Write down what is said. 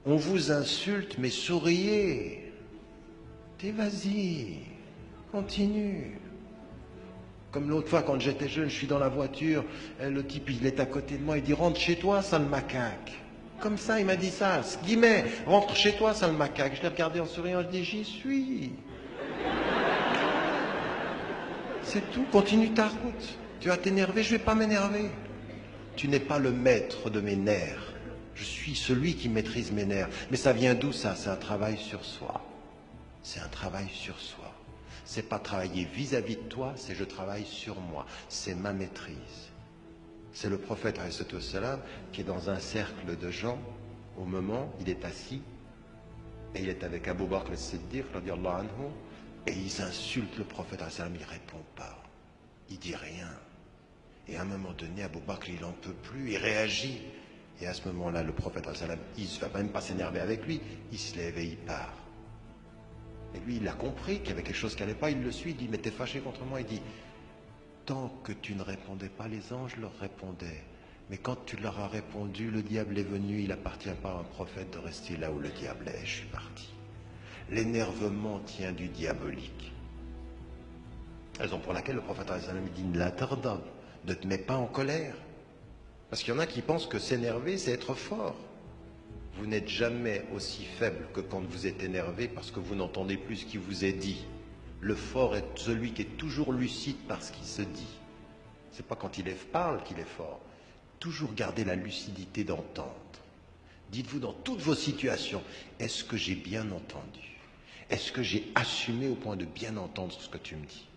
On vous insulte, mais souriez. T'es vas-y, continue. Comme l'autre fois, quand j'étais jeune, je suis dans la voiture, le type, il est à côté de moi, il dit « Rentre chez toi, sale macaque ». Comme ça, il m'a dit ça, guillemets, « Rentre chez toi, sale macaque ». Je l'ai regardé en souriant, je dis « J'y suis ». C'est tout, continue ta route. Tu vas t'énerver, je ne vais pas m'énerver. Tu n'es pas le maître de mes nerfs. Je suis celui qui maîtrise mes nerfs. Mais ça vient d'où ça? C'est un travail sur soi. C'est un travail sur soi. C'est pas travailler vis-à-vis de toi, c'est je travaille sur moi. C'est ma maîtrise. C'est le prophète ﷺ qui est dans un cercle de gens. Au moment, il est assis et il est avec Abu Bakr as-Siddiq, radiyallahu anhu, et ils insultent le prophète ﷺ, il ne répond pas. Il dit rien. Et à un moment donné, Abu Bakr, il n'en peut plus, il réagit. Et à ce moment-là, le prophète ﷺ, il ne va même pas s'énerver avec lui, il se lève et il part. Et lui, il a compris qu'il y avait quelque chose qui n'allait pas, il le suit, il dit, mais t'es fâché contre moi? Il dit, tant que tu ne répondais pas, les anges leur répondaient. Mais quand tu leur as répondu, le diable est venu, il n'appartient pas à un prophète de rester là où le diable est, je suis parti. L'énervement tient du diabolique. Raison pour laquelle le prophète dit, ne te mets pas en colère. Parce qu'il y en a qui pensent que s'énerver, c'est être fort. Vous n'êtes jamais aussi faible que quand vous êtes énervé parce que vous n'entendez plus ce qui vous est dit. Le fort est celui qui est toujours lucide par ce qui se dit. C'est pas quand il parle qu'il est fort. Toujours garder la lucidité d'entendre. Dites-vous dans toutes vos situations, est-ce que j'ai bien entendu? Est-ce que j'ai assumé au point de bien entendre ce que tu me dis?